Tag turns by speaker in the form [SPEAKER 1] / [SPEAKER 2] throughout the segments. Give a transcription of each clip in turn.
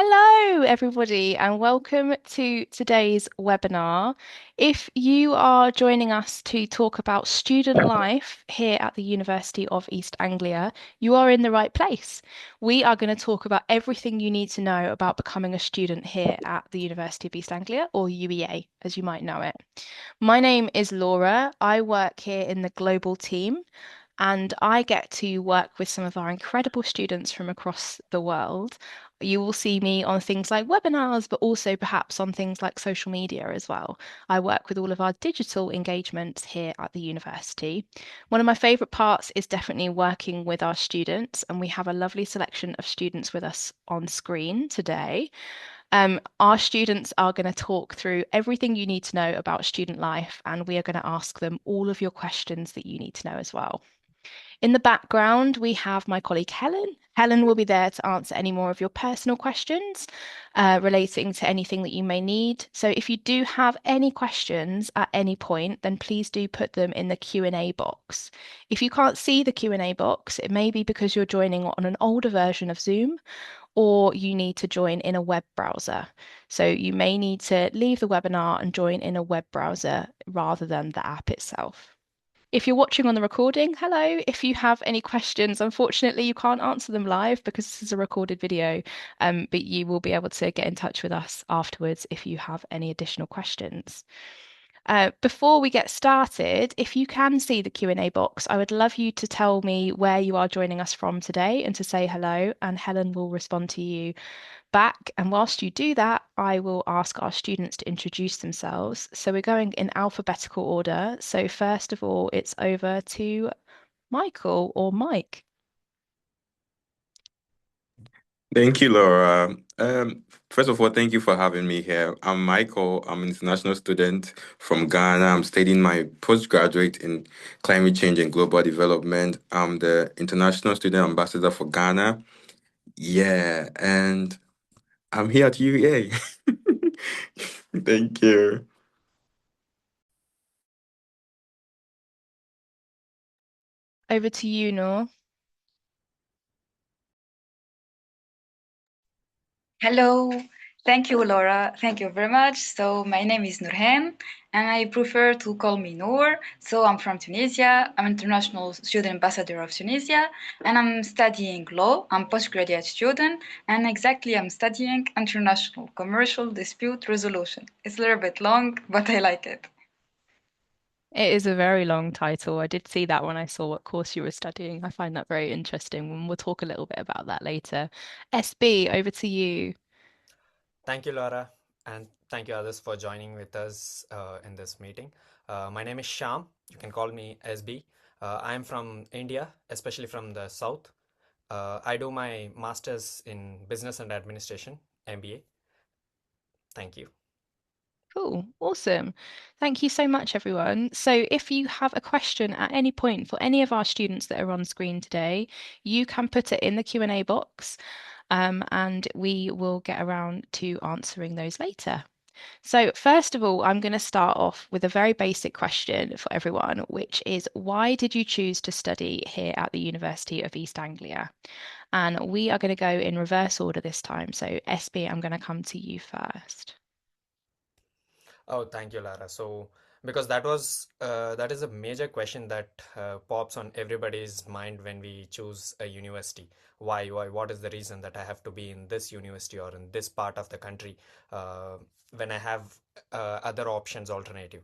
[SPEAKER 1] Hello, everybody, and welcome to today's webinar. If you are joining us to talk about student life here at the University of East Anglia, you are in the right place. We are going to talk about everything you need to know about becoming a student here at the University of East Anglia, or UEA, as you might know it. My name is Laura. I work here in the global team, and I get to work with some of our incredible students from across the world. You will see me on things like webinars, but also perhaps on things like social media as well. I work with all of our digital engagements here at the university. One of my favourite parts is definitely working with our students, and we have a lovely selection of students with us on screen today. Our students are going to talk through everything you need to know about student life, and we are going to ask them all of your questions that you need to know as well. In the background, we have my colleague Helen. Helen will be there to answer any more of your personal questions relating to anything that you may need. So if you do have any questions at any point, then please do put them in the Q&A box. If you can't see the Q&A box, it may be because you're joining on an older version of Zoom, or you need to join in a web browser. So you may need to leave the webinar and join in a web browser rather than the app itself. If you're watching on the recording, hello. If you have any questions, unfortunately, you can't answer them live because this is a recorded video, but you will be able to get in touch with us afterwards if you have any additional questions. Before we get started, if you can see the Q&A box, I would love you to tell me where you are joining us from today and to say hello, and Helen will respond to you back. And whilst you do that, I will ask our students to introduce themselves. So we're going in alphabetical order. So first of all, it's over to Michael or Mike.
[SPEAKER 2] Thank you, Laura. First of all, thank you for having me here. I'm Michael. I'm an international student from Ghana. I'm studying my postgraduate in climate change and global development. I'm the international student ambassador for Ghana. Yeah, and I'm here at UEA. Thank you.
[SPEAKER 1] Over to you, Noor.
[SPEAKER 3] Hello, thank you, Laura. Thank you very much. So, my name is Nourhene, and I prefer to call me Noor. So, I'm from Tunisia. I'm international student ambassador of Tunisia, and I'm studying law. I'm postgraduate student, and exactly I'm studying international commercial dispute resolution. It's a little bit long, but I like it.
[SPEAKER 1] It is a very long title. I did see that when I saw what course you were studying. I find that very interesting, and we'll talk a little bit about that later. SB, over to you.
[SPEAKER 4] Thank you, Laura, and thank you others for joining with us in this meeting. My name is Sham. You can call me SB. I am from India, especially from the south. I do my master's in business and administration, MBA. Thank you.
[SPEAKER 1] Cool. Awesome. Thank you so much, everyone. So if you have a question at any point for any of our students that are on screen today, you can put it in the Q&A box, and we will get around to answering those later. So first of all, I'm going to start off with a very basic question for everyone, which is why did you choose to study here at the University of East Anglia? And we are going to go in reverse order this time. So SB, I'm going to come to you first.
[SPEAKER 4] Oh, thank you, Lara. So, because that is a major question that pops on everybody's mind when we choose a university. Why? Why? What is the reason that I have to be in this university or in this part of the country uh, when I have other options, alternative?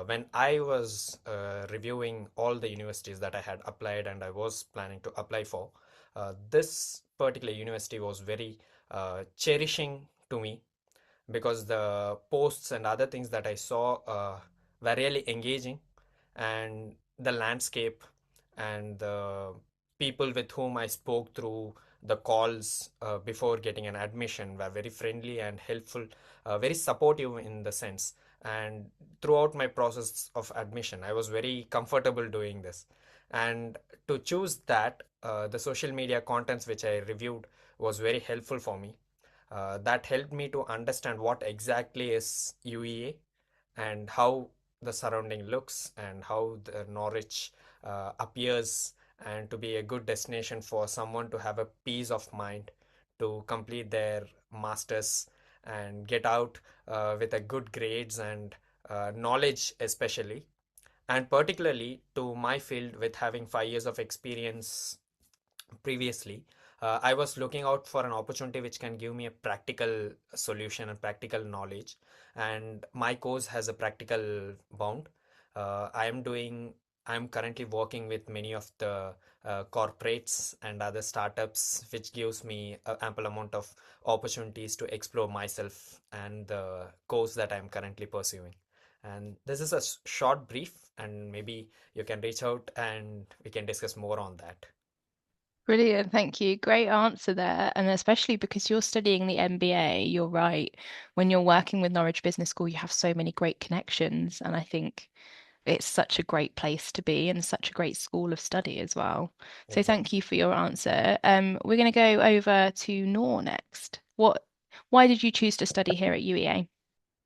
[SPEAKER 4] When I was reviewing all the universities that I had applied and I was planning to apply for, this particular university was very cherishing to me because the posts and other things that I saw were really engaging, and the landscape and the people with whom I spoke through the calls before getting an admission were very friendly and helpful, very supportive in the sense. And throughout my process of admission, I was very comfortable doing this. And to choose that, the social media contents which I reviewed was very helpful for me. That helped me to understand what exactly is UEA and how the surrounding looks and how the Norwich appears, and to be a good destination for someone to have a peace of mind to complete their masters and get out with a good grades and knowledge especially, and particularly to my field with having 5 years of experience previously. I was looking out for an opportunity which can give me a practical solution and practical knowledge, and my course has a practical bound. I'm currently working with many of the corporates and other startups, which gives me an ample amount of opportunities to explore myself and the course that I'm currently pursuing. And this is a short brief, and maybe you can reach out and we can discuss more on that.
[SPEAKER 1] Brilliant, thank you. Great answer there. And especially because you're studying the MBA, you're right. When you're working with Norwich Business School, you have so many great connections. And I think it's such a great place to be and such a great school of study as well. So thank
[SPEAKER 4] Exactly.
[SPEAKER 1] you for your answer. We're going to go over to Noor next. Why did you choose to study here at UEA?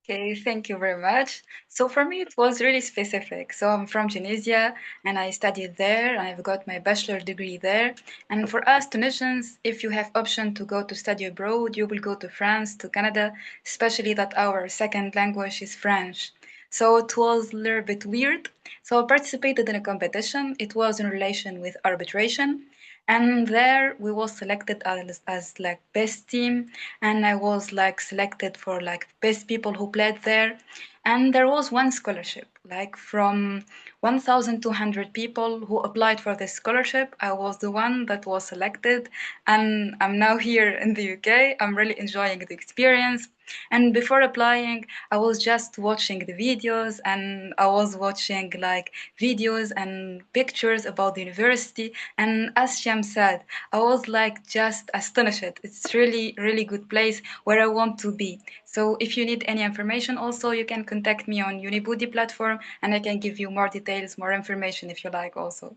[SPEAKER 3] Okay, thank you very much. So for me, it was really specific. So I'm from Tunisia and I studied there. I've got my bachelor degree there. And for us Tunisians, if you have option to go to study abroad, you will go to France, to Canada, especially that our second language is French. So it was a little bit weird. So I participated in a competition. It was in relation with arbitration. And there we was selected as like best team, and I was like selected for like best people who played there. And there was one scholarship, like from 1,200 people who applied for this scholarship, I was the one that was selected, and I'm now here in the UK. I'm really enjoying the experience. And before applying, I was just watching the videos, and I was watching like videos and pictures about the university. And as Shiyam said, I was like just astonished. It's really, really good place where I want to be. So if you need any information also, you can contact me on Unibudi platform and I can give you more details, more information if you like also.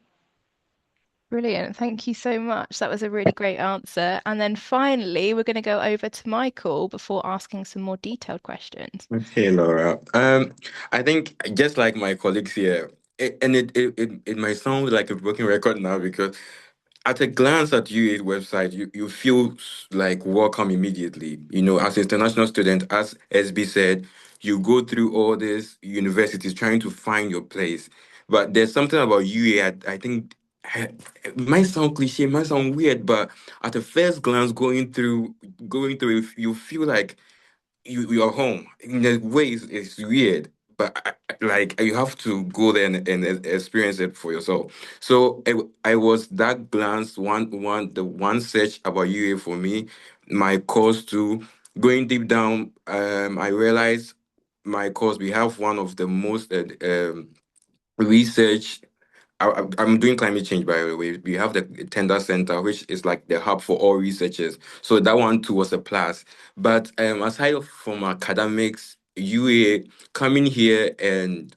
[SPEAKER 1] Brilliant. Thank you so much. That was a really great answer. And then finally, we're going to go over to Michael before asking some more detailed questions.
[SPEAKER 2] Hey, Laura. I think just like my colleagues here, it might sound like a broken record now because at a glance at UA's website, you feel like welcome immediately. You know, as an international student, as SB said, you go through all these universities trying to find your place. But there's something about UA, I think it might sound cliche, it might sound weird, but at a first glance, going through, you feel like you're home. In a way, it's weird, but like you have to go there and experience it for yourself. So I was that glance the one search about UA for me, my course too. Going deep down, I realized my course we have one of the most research. I'm doing climate change, by the way. We have the Tender Center, which is like the hub for all researchers. So that one too was a plus. But aside from academics, UA coming here and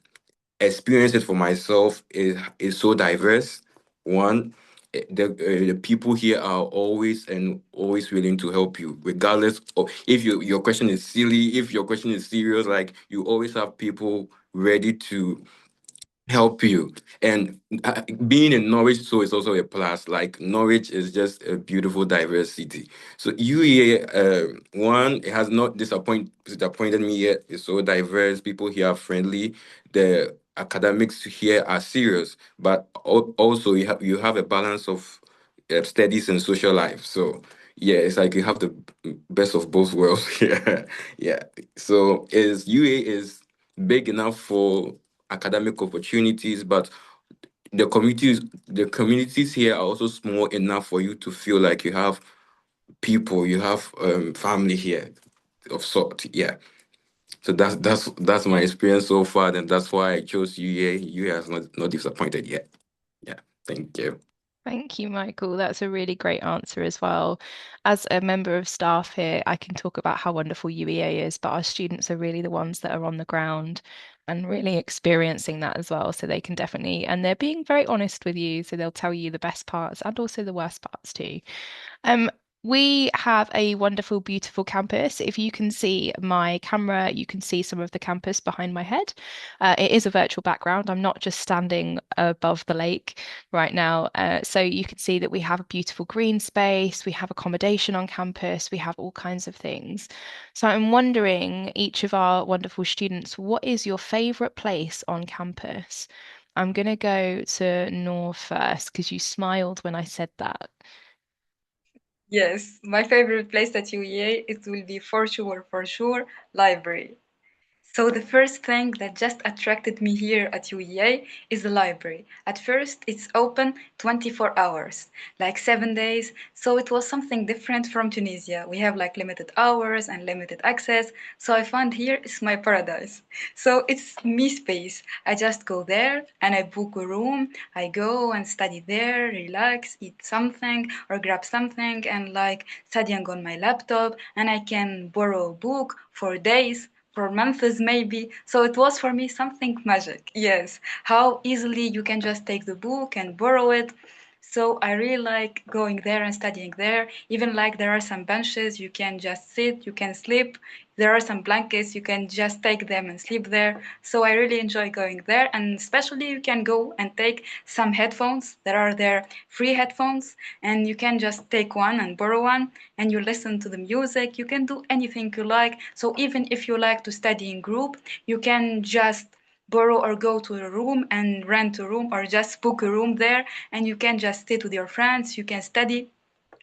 [SPEAKER 2] experience it for myself is so diverse. One, the people here are always willing to help you, regardless of if your question is silly, if your question is serious. Like you always have people ready to help you. And being in Norwich, so it's also a plus. Like Norwich is just a beautiful, diverse city. So UEA, one, it has not disappointed me yet. It's so diverse. People here are friendly. The academics here are serious, but also you have a balance of studies and social life. So yeah, it's like you have the best of both worlds. Yeah, yeah. So is UA is big enough for academic opportunities, but the communities here are also small enough for you to feel like you have people, you have family here of sort. Yeah. So that's my experience so far, and that's why I chose UA. UA has not disappointed yet. Yeah. Thank you.
[SPEAKER 1] Thank you, Michael. That's a really great answer as well. As a member of staff here, I can talk about how wonderful UEA is, but our students are really the ones that are on the ground and really experiencing that as well. So they can definitely, and they're being very honest with you. So they'll tell you the best parts and also the worst parts too. Um, We have a wonderful, beautiful campus. If you can see my camera, you can see some of the campus behind my head. It is a virtual background. I'm not just standing above the lake right now. So you can see that we have a beautiful green space, we have accommodation on campus, we have all kinds of things. So I'm wondering, each of our wonderful students, what is your favorite place on campus? I'm going to go to Noor first because you smiled when I said that.
[SPEAKER 3] Yes, my favorite place at UEA, it will be for sure, library. So the first thing that just attracted me here at UEA is the library. At first, it's open 24 hours, like 7 days. So it was something different from Tunisia. We have like limited hours and limited access. So I found here is my paradise. So it's me space. I just go there and I book a room. I go and study there, relax, eat something or grab something and like studying on my laptop. And I can borrow a book for days for months maybe. So it was for me something magic. Yes, how easily you can just take the book and borrow it. So I really like going there and studying there. Even like there are some benches you can just sit, you can sleep. There are some blankets you can just take them and sleep there. So I really enjoy going there, and especially you can go and take some headphones. There are there free headphones, and you can just take one and borrow one, and you listen to the music. You can do anything you like. So even if you like to study in group, you can just borrow or go to a room and rent a room or just book a room there, and you can just sit with your friends. You can study,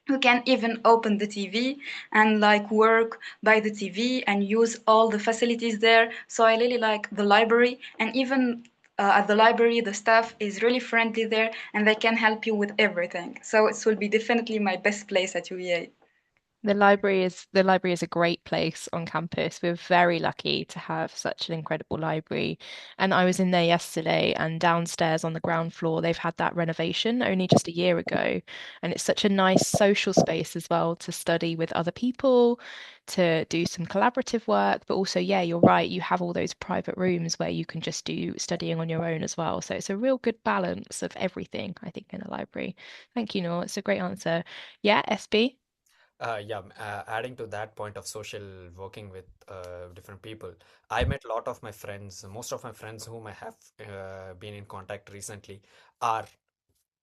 [SPEAKER 3] you can even open the TV and like work by the TV and use all the facilities there. So I really like the library, and even at the library the staff is really friendly there and they can help you with everything. So it will be definitely my best place at UEA.
[SPEAKER 1] The library is a great place on campus. We're very lucky to have such an incredible library. And I was in there yesterday, and downstairs on the ground floor, they've had that renovation only just a year ago. And it's such a nice social space as well to study with other people, to do some collaborative work, but also, yeah, you're right, you have all those private rooms where you can just do studying on your own as well. So it's a real good balance of everything, I think, in a library. Thank you, Noor. It's a great answer. Yeah, SB?
[SPEAKER 4] Adding to that point of social working with different people, I met a lot of my friends. Most of my friends whom I have been in contact recently are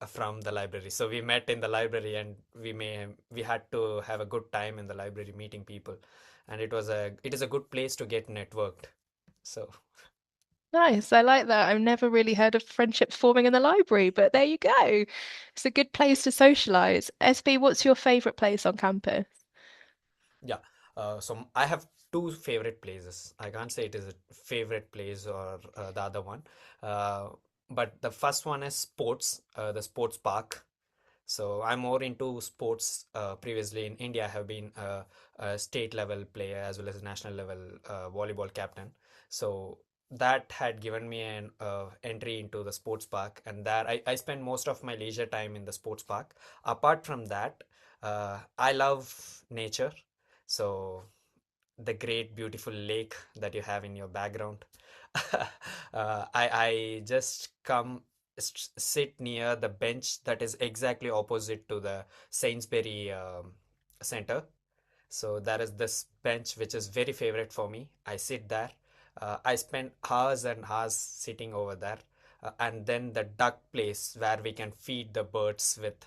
[SPEAKER 4] from the library. So we met in the library, and we had to have a good time in the library meeting people, and it is a good place to get networked. So
[SPEAKER 1] Nice. I like that. I've never really heard of friendships forming in the library, but there you go. It's a good place to socialize. SB, what's your favorite place on campus?
[SPEAKER 4] yeah, so I have two favorite places. I can't say it is a favorite place or the other one, uh, but the first one is sports, the sports park. So I'm more into sports. Previously in India, I have been a state level player as well as a national level volleyball captain. So that had given me an entry into the sports park, and there I spend most of my leisure time in the sports park. Apart from that, I love nature. So the great beautiful lake that you have in your background. I just come sit near the bench that is exactly opposite to the Sainsbury Center. So there is this bench which is very favorite for me. I sit there. I spend hours and hours sitting over there. And then the duck place where we can feed the birds with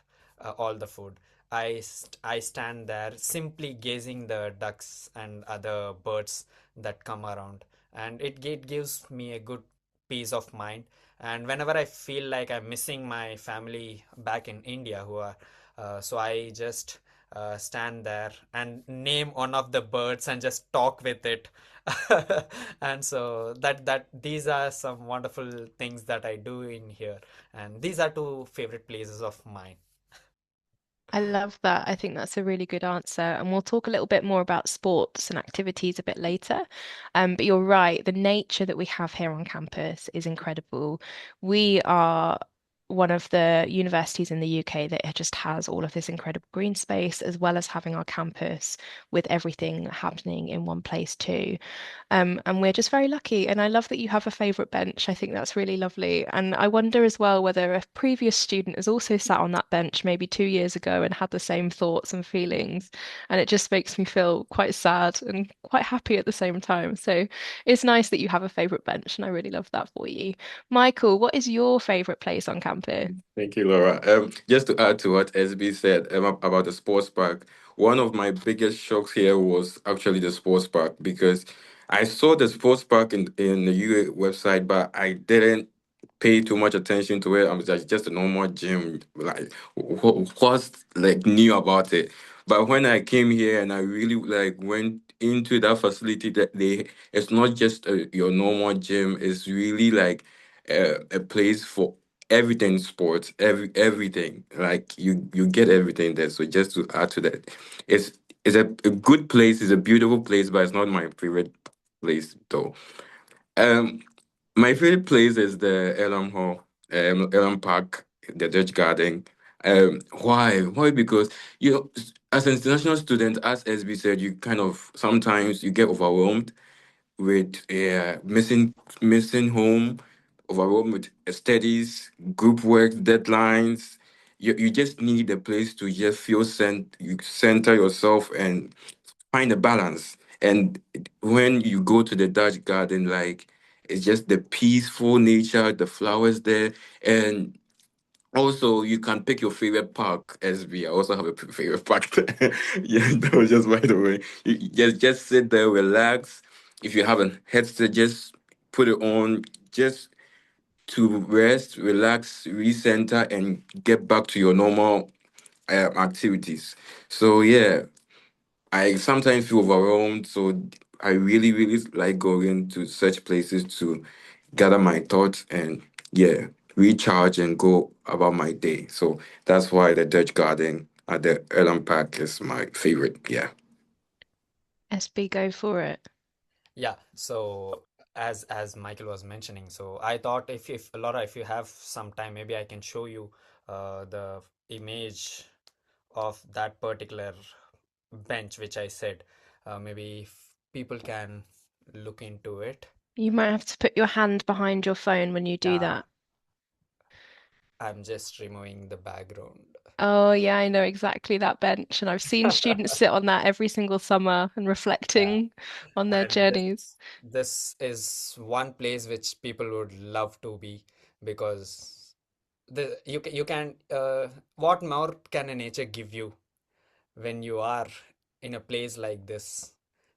[SPEAKER 4] all the food. I stand there simply gazing the ducks and other birds that come around, and it gives me a good peace of mind. And whenever I feel like I'm missing my family back in India, who are so I just stand there and name one of the birds and just talk with it. And so that these are some wonderful things that I do in here, and these are two favorite places of mine.
[SPEAKER 1] I love that. I think that's a really good answer. And we'll talk a little bit more about sports and activities a bit later. But you're right, the nature that we have here on campus is incredible. We are one of the universities in the UK that just has all of this incredible green space, as well as having our campus with everything happening in one place too. And we're just very lucky. And I love that you have a favourite bench. I think that's really lovely. And I wonder as well whether a previous student has also sat on that bench maybe 2 years ago and had the same thoughts and feelings. And it just makes me feel quite sad and quite happy at the same time. So it's nice that you have a favourite bench, and I really love that for you. Michael, what is your favourite place on campus?
[SPEAKER 2] Thank you, Laura. Just to add to what SB said about the sports park, one of my biggest shocks here was actually the sports park because I saw the sports park in the UA website, but I didn't pay too much attention to it. I was just a normal gym. Like, what's like new about it? But when I came here and I really like went into that facility, that it's not just your normal gym. It's really like a place for everything sports, everything. Like you get everything there. So just to add to that, it's it's a good place. It's a beautiful place, but it's not my favorite place though. Um, my favorite place is the Elam Hall, Elam Park, the Dutch Garden. Why? Why? Because as an international student, as SB said, you kind of sometimes you get overwhelmed with missing home, overwhelmed with studies, group work, deadlines. You just need a place to just you center yourself and find a balance. And when you go to the Dutch garden, like it's just the peaceful nature, the flowers there, and also you can pick your favorite park. SB, I also have a favorite park. Yeah, that was just by the way. You just sit there, relax. If you have a headset, just put it on, just to rest, relax, recenter, and get back to your normal activities. So yeah, I sometimes feel overwhelmed, so I really, really like going to such places to gather my thoughts and yeah, recharge and go about my day. So that's why the Dutch Garden at the Erland Park is my favorite. Yeah.
[SPEAKER 1] SB, go for it.
[SPEAKER 4] Yeah, so as Michael was mentioning, so I thought if Laura, if you have some time, maybe I can show you the image of that particular bench which I said. Maybe if people can look into it.
[SPEAKER 1] You might have to put your hand behind your phone when you do
[SPEAKER 4] Yeah,
[SPEAKER 1] that.
[SPEAKER 4] I'm just removing the background.
[SPEAKER 1] Oh, yeah, I know exactly that bench. And I've seen students sit on that every single summer and
[SPEAKER 4] Yeah,
[SPEAKER 1] reflecting on their
[SPEAKER 4] and
[SPEAKER 1] journeys.
[SPEAKER 4] this is one place which people would love to be because you can what more can a nature give you when you are in a place like this?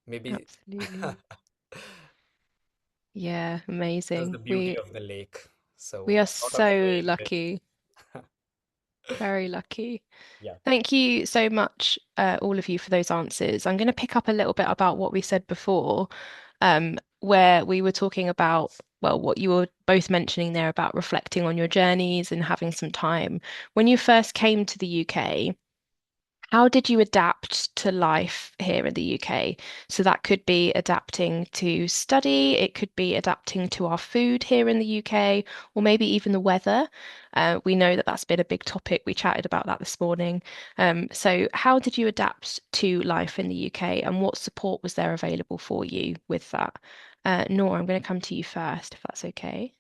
[SPEAKER 4] Maybe
[SPEAKER 1] Absolutely. Yeah,
[SPEAKER 4] just the
[SPEAKER 1] amazing.
[SPEAKER 4] beauty
[SPEAKER 1] We
[SPEAKER 4] of the lake.
[SPEAKER 1] we
[SPEAKER 4] So
[SPEAKER 1] are
[SPEAKER 4] out of the
[SPEAKER 1] so
[SPEAKER 4] way,
[SPEAKER 1] lucky, very lucky.
[SPEAKER 4] yeah.
[SPEAKER 1] Thank you so much, all of you, for those answers. I'm going to pick up a little bit about what we said before, where we were talking about, well, what you were both mentioning there about reflecting on your journeys and having some time. When you first came to the UK, how did you adapt to life here in the UK? So that could be adapting to study, it could be adapting to our food here in the UK, or maybe even the weather. We know that that's been a big topic. We chatted about that this morning. So, how did you adapt to life in the UK, and what support was there available for you with that? Nora, I'm going to come to you first, if that's okay.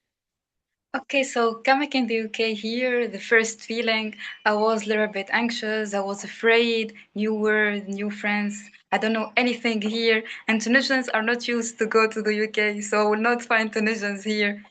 [SPEAKER 3] Okay, so coming in the UK here, the first feeling, I was a little bit anxious. I was afraid, new world, new friends. I don't know anything here, and Tunisians are not used to go to the UK, so I will not find Tunisians here.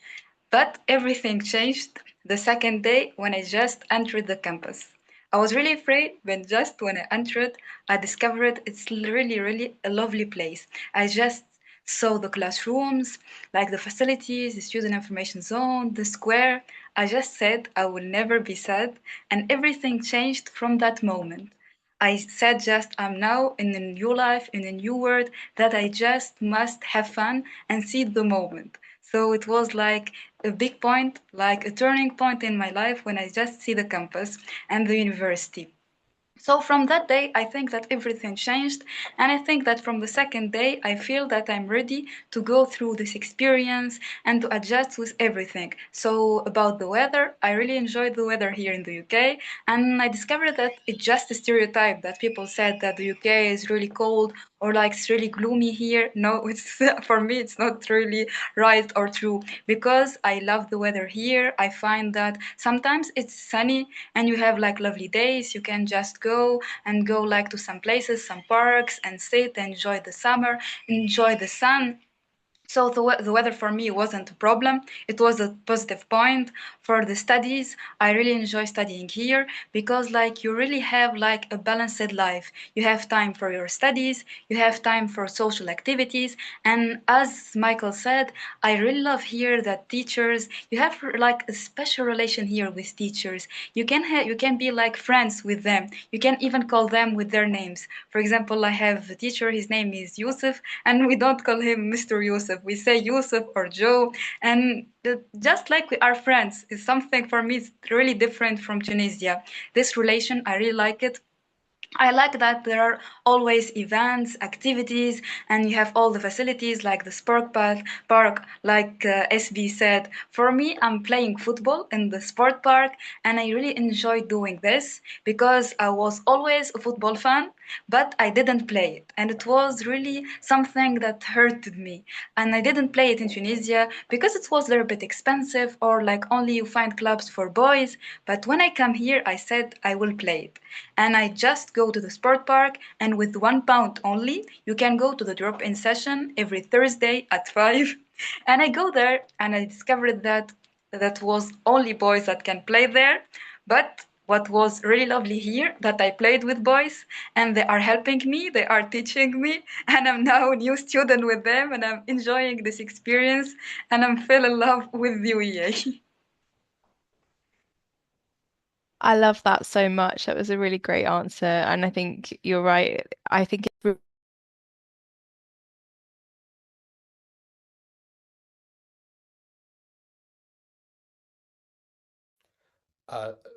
[SPEAKER 3] But everything changed the second day when I just entered the campus. I was really afraid, but just when I entered, I discovered it's really, really a lovely place. I just saw the classrooms, like the facilities, the student information zone, the square. I just said I will never be sad, and everything changed from that moment. I said just I'm now in a new life, in a new world that I just must have fun and see the moment. So it was like a big point, like a turning point in my life when I just see the campus and the university. So from that day, I think that everything changed. And I think that from the second day, I feel that I'm ready to go through this experience and to adjust with everything. So about the weather, I really enjoyed the weather here in the UK. And I discovered that it's just a stereotype that people said that the UK is really cold or like it's really gloomy here. No, it's for me, it's not really right or true because I love the weather here. I find that sometimes it's sunny and you have like lovely days. You can just go like to some places, some parks, and sit, enjoy the summer, enjoy the sun. So the weather for me wasn't a problem. It was a positive point for the studies. I really enjoy studying here because like you really have like a balanced life. You have time for your studies, you have time for social activities, and as Michael said, I really love here that teachers, you have like a special relation here with teachers. You can be like friends with them. You can even call them with their names. For example, I have a teacher, his name is Yusuf, and we don't call him Mr. Yusuf. We say Yusuf or Joe, and just like we are friends is something for me is really different from Tunisia. This relation, I really like it. I like that there are always events, activities, and you have all the facilities like the park, like SB said. For me, I'm playing football in the sport park, and I really enjoy doing this because I was always a football fan, but I didn't play it, and it was really something that hurted me. And I didn't play it in Tunisia because it was a little bit expensive, or like only you find clubs for boys. But when I come here, I said I will play it, and I just go to the sport park, and with £1 only you can go to the drop-in session every Thursday at 5. And I go there and I discovered that that was only boys that can play there. But what was really lovely here that I played with boys and they are helping me, they are teaching me, and I'm now a new student with them and I'm enjoying this experience and I'm fell in love with the UEA.
[SPEAKER 1] I love that so much. That was a really great answer. And I think you're right. I think it's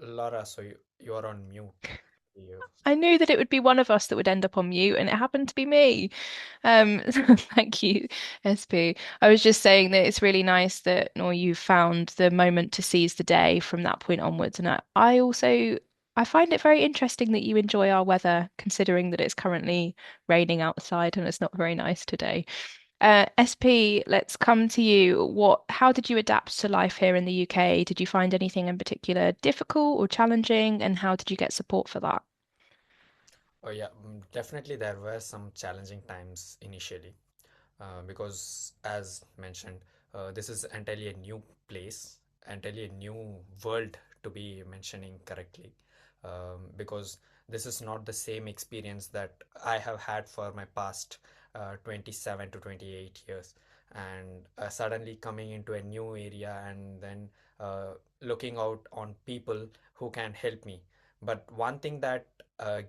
[SPEAKER 4] Laura, so you're on mute. You.
[SPEAKER 1] I knew that it would be one of us that would end up on mute, and it happened to be me. Thank you, SP. I was just saying that it's really nice that, Nor, you found the moment to seize the day from that point onwards. And I also I find it very interesting that you enjoy our weather, considering that it's currently raining outside and it's not very nice today. SP, let's come to you. How did you adapt to life here in the UK? Did you find anything in particular difficult or challenging, and how did you get support for that?
[SPEAKER 4] Oh yeah, definitely there were some challenging times initially, because as mentioned, this is entirely a new place, entirely a new world to be mentioning correctly, because this is not the same experience that I have had for my past 27 to 28 years, and suddenly coming into a new area and then looking out on people who can help me. But one thing that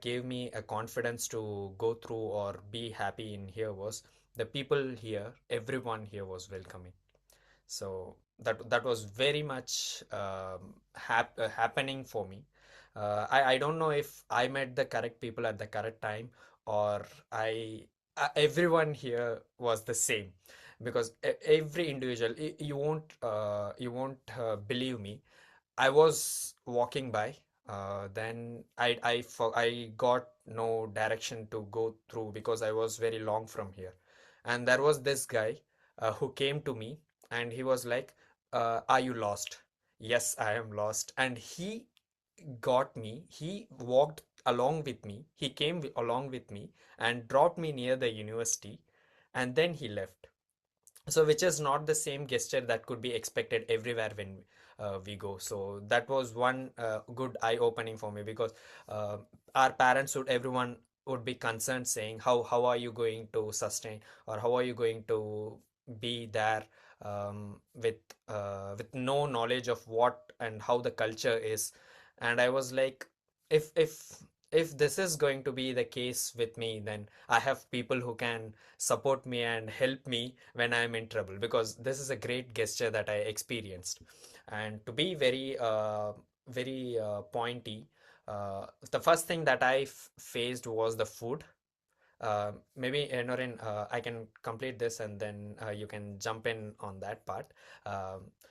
[SPEAKER 4] gave me a confidence to go through or be happy in here was the people here, everyone here was welcoming. So that was very much happening for me. I don't know if I met the correct people at the correct time, or I everyone here was the same, because every individual, you won't believe me. I was walking by. Then I got no direction to go through because I was very long from here, and there was this guy who came to me, and he was like, "Are you lost?" Yes, I am lost, and he got me. He walked along with me. He came along with me and dropped me near the university, and then he left. So which is not the same gesture that could be expected everywhere when we go. So that was one good eye opening for me, because uh, our parents would, everyone would be concerned, saying how are you going to sustain, or how are you going to be there, with no knowledge of what and how the culture is. And I was like, if this is going to be the case with me, then I have people who can support me and help me when I'm in trouble, because this is a great gesture that I experienced. And to be very pointy, The first thing that I faced was the food. Maybe Norin, I can complete this and then you can jump in on that part.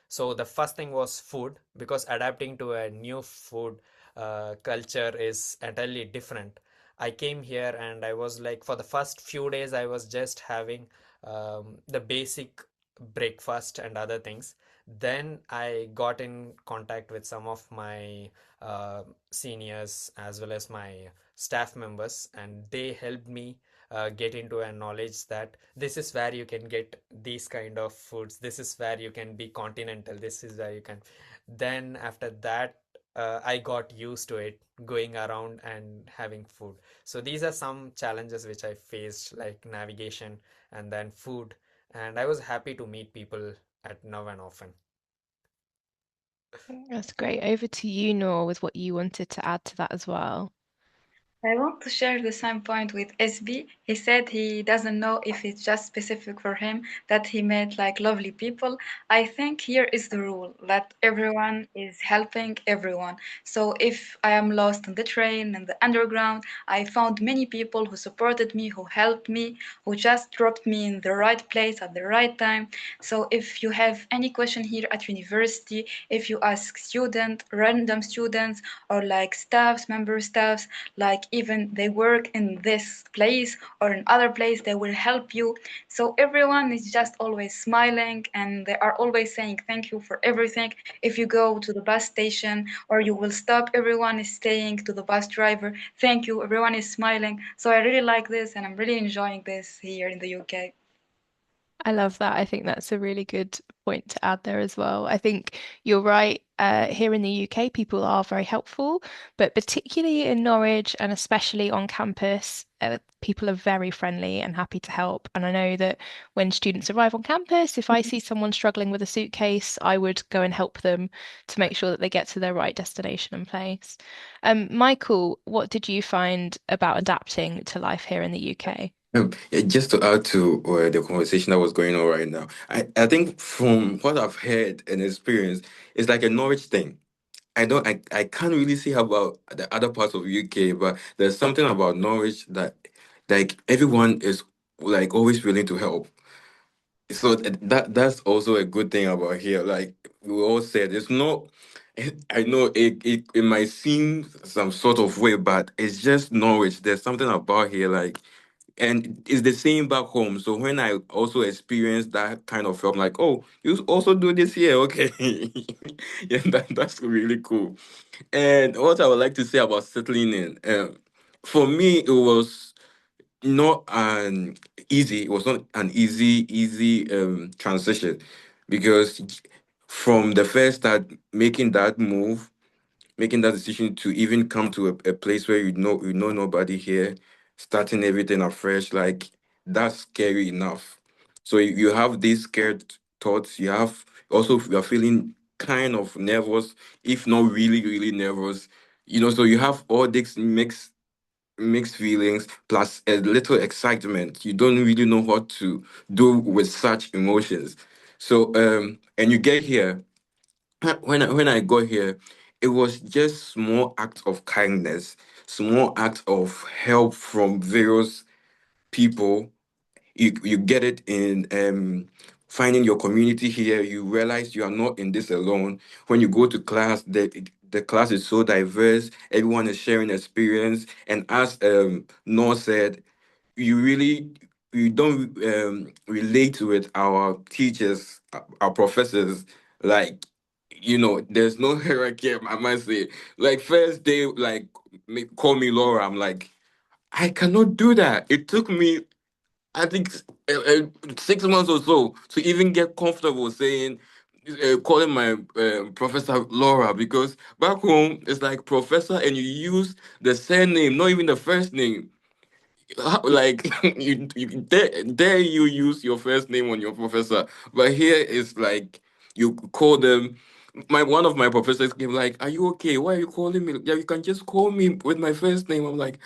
[SPEAKER 4] So the first thing was food, because adapting to a new food culture is entirely different. I came here and I was like, for the first few days, I was just having the basic breakfast and other things. Then I got in contact with some of my seniors as well as my staff members, and they helped me get into a knowledge that this is where you can get these kind of foods, this is where you can be continental, this is where you can. Then after that, I got used to it, going around and having food. So these are some challenges which I faced, like navigation and then food, and I was happy to meet people at now and often.
[SPEAKER 1] That's great. Over to you, Noor, with what you wanted to add to that as well.
[SPEAKER 3] I want to share the same point with SB. He said he doesn't know if it's just specific for him that he met like lovely people. I think here is the rule that everyone is helping everyone. So if I am lost on the train and the underground, I found many people who supported me, who helped me, who just dropped me in the right place at the right time. So if you have any question here at university, if you ask student, random students, or like staffs, member staffs, like even they work in this place or in other place, they will help you. So everyone is just always smiling and they are always saying thank you for everything. If you go to the bus station or you will stop, everyone is saying to the bus driver thank you, everyone is smiling. So I really like this and I'm really enjoying this here in the UK.
[SPEAKER 1] I love that. I think that's a really good point to add there as well. I think you're right. Here in the UK, people are very helpful, but particularly in Norwich and especially on campus, people are very friendly and happy to help. And I know that when students arrive on campus, if I see someone struggling with a suitcase, I would go and help them to make sure that they get to their right destination and place. Michael, what did you find about adapting to life here in the UK?
[SPEAKER 2] Yeah, just to add to the conversation that was going on right now, I think from what I've heard and experienced, it's like a Norwich thing. I can't really see about the other parts of UK, but there's something about Norwich that like everyone is like always willing to help. So that's also a good thing about here. Like we all said, it's not. I know it might seem some sort of way, but it's just Norwich. There's something about here, like, and it's the same back home. So when I also experience that kind of help, I'm like, oh, you also do this here, okay? Yeah, that's really cool. And what I would like to say about settling in, for me, it was not an easy. It was not an easy transition because from the first start making that move, making that decision to even come to a place where you know nobody here, starting everything afresh, like that's scary enough. So you have these scared thoughts. You have also you're feeling kind of nervous, if not really nervous. So you have all these mixed feelings plus a little excitement. You don't really know what to do with such emotions. So and you get here when I got here, it was just small acts of kindness, small acts of help from various people. You get it in finding your community here. You realize you are not in this alone. When you go to class, the class is so diverse. Everyone is sharing experience, and as Noor said, you don't relate with our teachers, our professors, like there's no hierarchy. I might say, like first day, like call me Laura. I'm like, I cannot do that. It took me, I think, 6 months or so to even get comfortable saying. Calling my professor Laura, because back home it's like professor and you use the surname, not even the first name. Like you dare you use your first name on your professor, but here it's like you call them. My one of my professors came like, "Are you okay? Why are you calling me? Yeah, you can just call me with my first name." I'm like,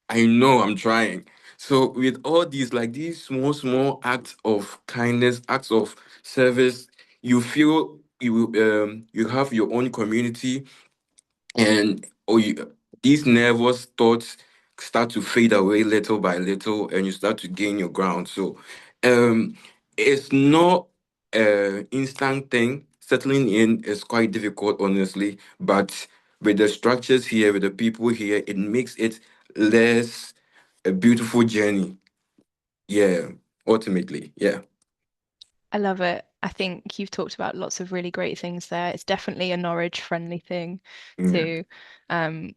[SPEAKER 2] "I know, I'm trying." So with all these like these small acts of kindness, acts of service, you feel you have your own community, and these nervous thoughts start to fade away little by little, and you start to gain your ground. So um it's not an instant thing. Settling in is quite difficult, honestly, but with the structures here, with the people here, it makes it less a beautiful journey. Yeah, ultimately, yeah.
[SPEAKER 1] I love it. I think you've talked about lots of really great things there. It's definitely a Norwich friendly thing
[SPEAKER 2] Yeah.
[SPEAKER 1] too.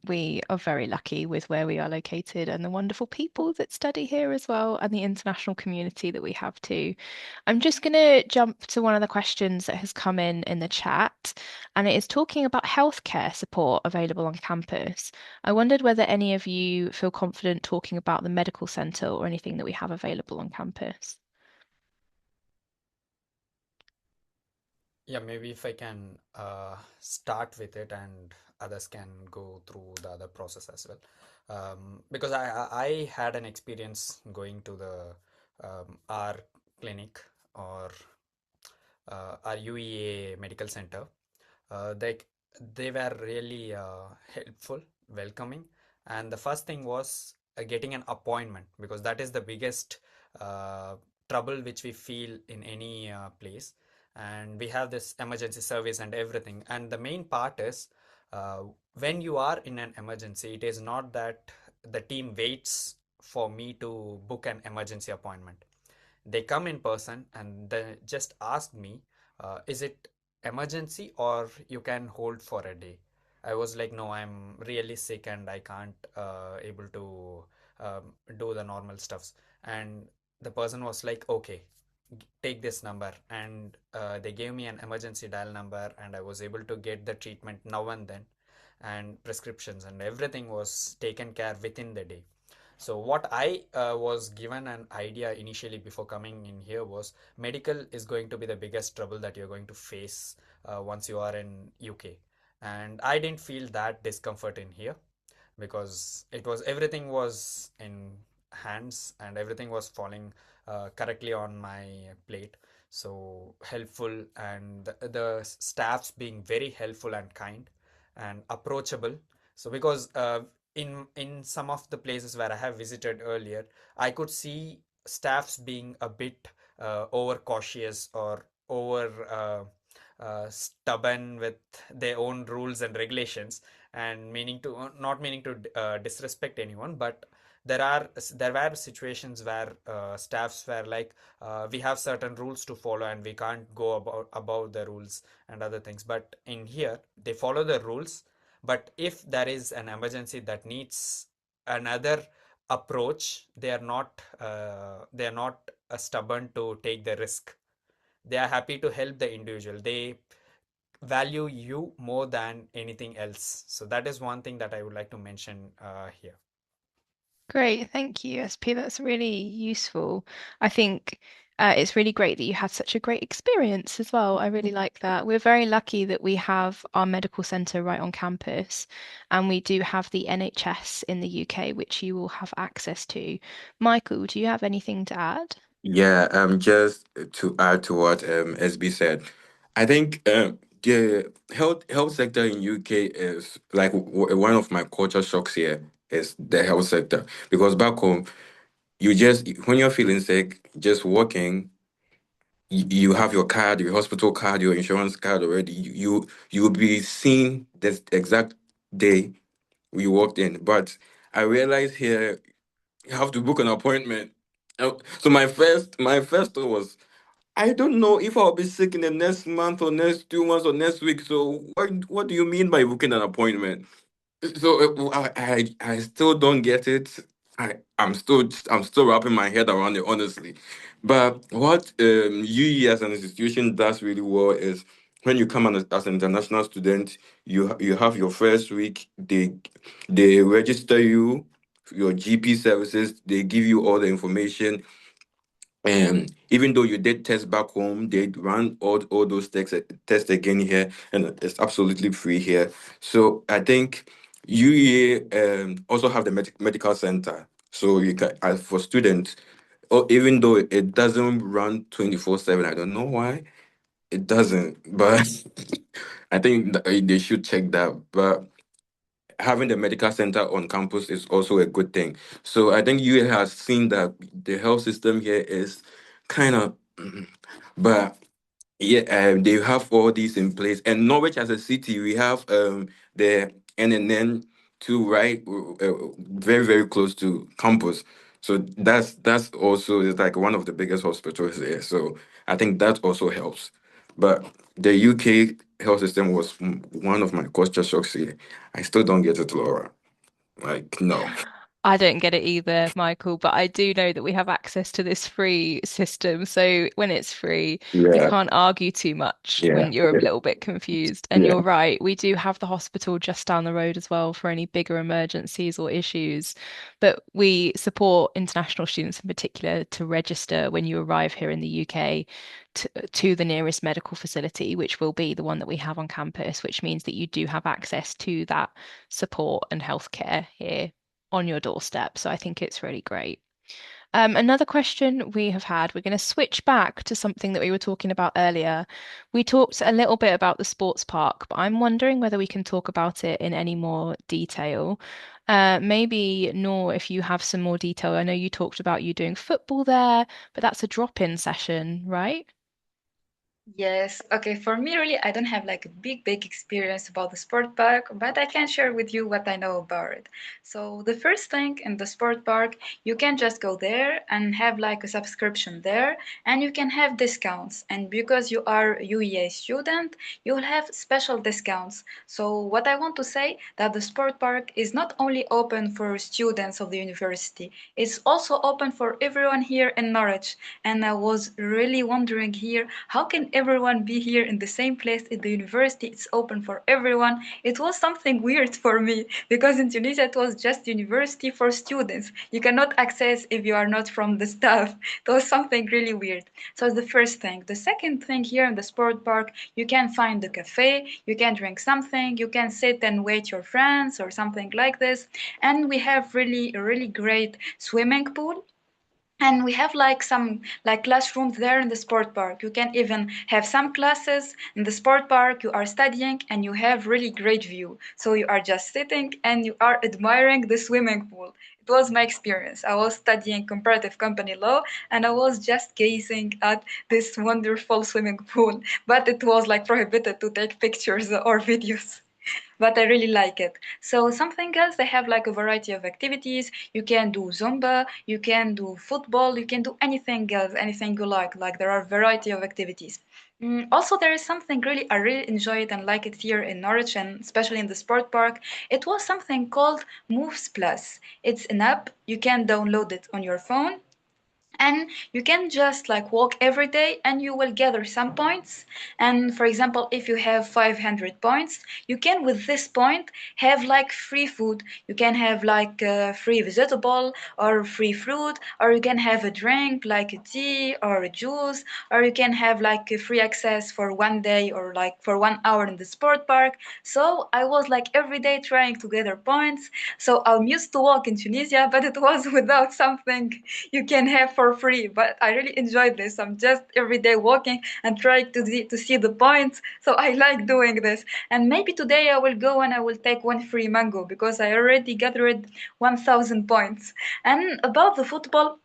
[SPEAKER 1] We are very lucky with where we are located and the wonderful people that study here as well, and the international community that we have too. I'm just going to jump to one of the questions that has come in the chat, and it is talking about healthcare support available on campus. I wondered whether any of you feel confident talking about the medical centre or anything that we have available on campus.
[SPEAKER 4] Yeah, maybe if I can start with it and others can go through the other process as well. Because I had an experience going to the our clinic or our UEA medical center. They were really helpful, welcoming, and the first thing was getting an appointment, because that is the biggest uh, trouble which we feel in any place. And we have this emergency service and everything, and the main part is uh, when you are in an emergency, it is not that the team waits for me to book an emergency appointment. They come in person and they just ask me, is it emergency or you can hold for a day? I was like, no, I'm really sick and I can't able to do the normal stuffs. And the person was like, okay, take this number. And they gave me an emergency dial number, and I was able to get the treatment now and then, and prescriptions and everything was taken care within the day. So what I was given an idea initially before coming in here was medical is going to be the biggest trouble that you're going to face once you are in UK. And I didn't feel that discomfort in here, because it was everything was in hands and everything was falling correctly on my plate. So helpful, and the staffs being very helpful and kind and approachable. So because in some of the places where I have visited earlier, I could see staffs being a bit over cautious or over stubborn with their own rules and regulations, and meaning to not meaning to disrespect anyone, but there were situations where staffs were like, we have certain rules to follow and we can't go about above the rules and other things. But in here they follow the rules, but if there is an emergency that needs another approach, they are not stubborn to take the risk. They are happy to help the individual. They value you more than anything else. So that is one thing that I would like to mention here.
[SPEAKER 1] Great, thank you, SP. That's really useful. I think it's really great that you had such a great experience as well. I really like that. We're very lucky that we have our medical centre right on campus, and we do have the NHS in the UK, which you will have access to. Michael, do you have anything to add?
[SPEAKER 2] Yeah, just to add to what SB said, I think the health sector in UK is like one of my culture shocks here is the health sector, because back home you just when you're feeling sick, just walking, you have your card, your hospital card, your insurance card already. You'll be seen this exact day you walked in. But I realized here you have to book an appointment. So my first thought was, I don't know if I'll be sick in the next month or next 2 months or next week. So what do you mean by booking an appointment? So I still don't get it. I'm still wrapping my head around it, honestly. But what UE as an institution does really well is when you come as an international student, you have your first week. They register you, your GP services. They give you all the information, and even though you did test back home, they run all those tests again here, and it's absolutely free here. So I think UEA also have the medical center. So you can, as for students, or even though it doesn't run 24/7, I don't know why it doesn't, but I think they should check that. But having the medical center on campus is also a good thing. So I think you have seen that the health system here is kind of, but yeah, they have all these in place. And Norwich as a city, we have the NNN too, right? Very, very close to campus. So that's also is like one of the biggest hospitals there. So I think that also helps. But the UK health system was one of my culture shocks here. I still don't get it, Laura. Like, no.
[SPEAKER 1] I don't get it either, Michael, but I do know that we have access to this free system. So when it's free, you
[SPEAKER 2] Yeah,
[SPEAKER 1] can't argue too much
[SPEAKER 2] yeah,
[SPEAKER 1] when you're a
[SPEAKER 2] yeah,
[SPEAKER 1] little bit confused. And
[SPEAKER 2] yeah.
[SPEAKER 1] you're right, we do have the hospital just down the road as well for any bigger emergencies or issues. But we support international students in particular to register when you arrive here in the UK to the nearest medical facility, which will be the one that we have on campus, which means that you do have access to that support and healthcare here on your doorstep. So I think it's really great. Another question we have had, we're going to switch back to something that we were talking about earlier. We talked a little bit about the sports park, but I'm wondering whether we can talk about it in any more detail. Maybe, Noor, if you have some more detail. I know you talked about you doing football there, but that's a drop-in session, right?
[SPEAKER 3] Yes, okay. For me, really, I don't have like a big experience about the sport park, but I can share with you what I know about it. So, the first thing in the sport park, you can just go there and have like a subscription there, and you can have discounts. And because you are UEA student, you will have special discounts. So, what I want to say that the sport park is not only open for students of the university, it's also open for everyone here in Norwich. And I was really wondering here, how can everyone be here in the same place at the university? It's open for everyone. It was something weird for me because in Tunisia it was just university for students. You cannot access if you are not from the staff. It was something really weird. So the first thing. The second thing here in the sport park, you can find a cafe, you can drink something, you can sit and wait your friends or something like this. And we have really a really great swimming pool, and we have like some like classrooms there in the sport park. You can even have some classes in the sport park. You are studying and you have really great view, so you are just sitting and you are admiring the swimming pool. It was my experience. I was studying comparative company law and I was just gazing at this wonderful swimming pool, but it was like prohibited to take pictures or videos, but I really like it. So something else, they have like a variety of activities. You can do Zumba, you can do football, you can do anything else, anything you like. Like there are a variety of activities. Also, there is something really I really enjoy it and like it here in Norwich and especially in the sport park. It was something called Moves Plus. It's an app. You can download it on your phone and you can just like walk every day and you will gather some points. And for example, if you have 500 points, you can with this point have like free food. You can have like free vegetable or free fruit, or you can have a drink like a tea or a juice, or you can have like a free access for one day or like for 1 hour in the sport park. So I was like every day trying to gather points. So I'm used to walk in Tunisia, but it was without something you can have for free. But I really enjoyed this. I'm just every day walking and trying to see the points. So I like doing this. And maybe today I will go and I will take one free mango because I already gathered 1,000 points. And about the football,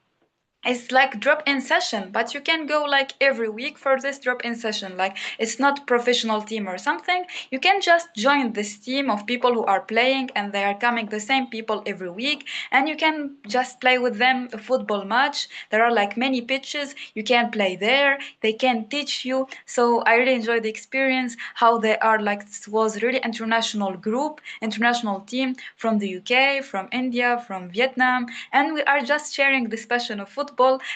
[SPEAKER 3] it's like drop-in session, but you can go like every week for this drop-in session. Like it's not professional team or something. You can just join this team of people who are playing and they are coming the same people every week, and you can just play with them a football match. There are like many pitches. You can play there. They can teach you. So I really enjoyed the experience how they are like it was really international group, international team from the UK, from India, from Vietnam, and we are just sharing this passion of football.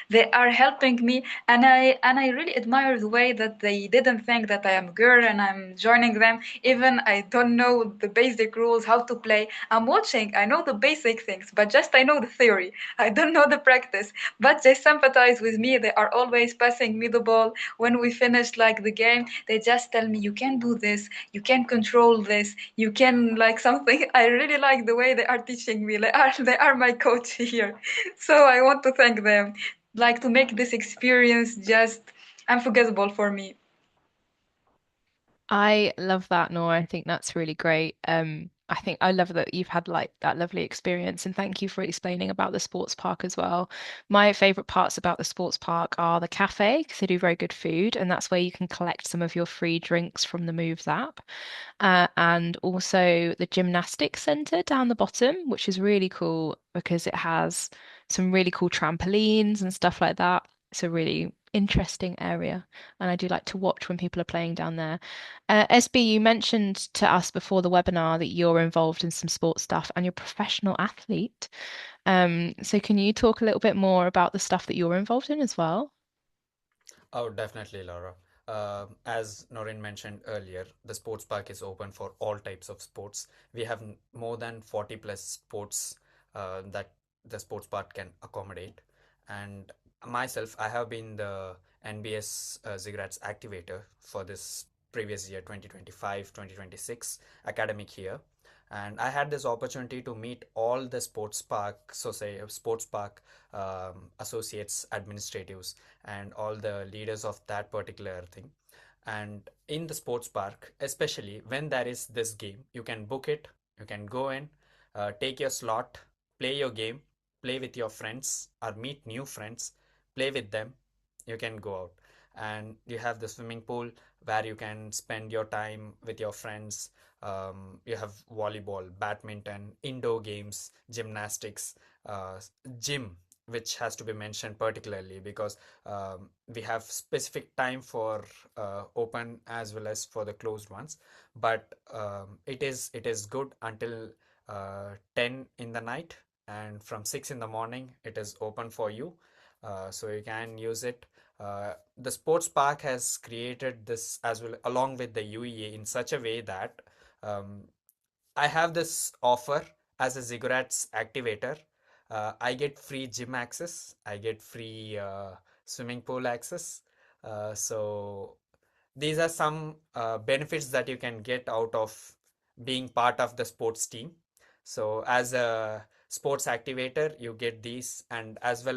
[SPEAKER 3] They are helping me, and I really admire the way that they didn't think that I am a girl and I'm joining them. Even I don't know the basic rules how to play. I'm watching. I know the basic things, but just I know the theory. I don't know the practice. But they sympathize with me. They are always passing me the ball. When we finish like the game, they just tell me you can do this, you can control this, you can like something. I really like the way they are teaching me. They are my coach here. So I want to thank them, like to make this experience just unforgettable for me.
[SPEAKER 1] I love that, Nora. I think that's really great. I think I love that you've had like that lovely experience, and thank you for explaining about the sports park as well. My favorite parts about the sports park are the cafe because they do very good food, and that's where you can collect some of your free drinks from the Moves app. And also the gymnastics center down the bottom, which is really cool because it has some really cool trampolines and stuff like that. It's a really interesting area, and I do like to watch when people are playing down there. SB, you mentioned to us before the webinar that you're involved in some sports stuff and you're a professional athlete. So can you talk a little bit more about the stuff that you're involved in as well?
[SPEAKER 4] Oh, definitely, Laura. As Noreen mentioned earlier, the sports park is open for all types of sports. We have more than 40 plus sports that the sports park can accommodate. And myself, I have been the NBS Ziggurats activator for this previous year, 2025-2026 academic year. And I had this opportunity to meet all the sports park associates, administratives, and all the leaders of that particular thing. And in the sports park, especially when there is this game, you can book it, you can go in, take your slot, play your game, play with your friends or meet new friends, play with them. You can go out, and you have the swimming pool where you can spend your time with your friends. You have volleyball, badminton, indoor games, gymnastics, uh, gym, which has to be mentioned particularly because we have specific time for open as well as for the closed ones. But it is good until 10 in the night, and from 6 in the morning it is open for you, so you can use it. The sports park has created this as well along with the UEA in such a way that um, I have this offer as a Ziggurats activator. I get free gym access, I get free swimming pool access. So these are some benefits that you can get out of being part of the sports team. So as a sports activator, you get these, and as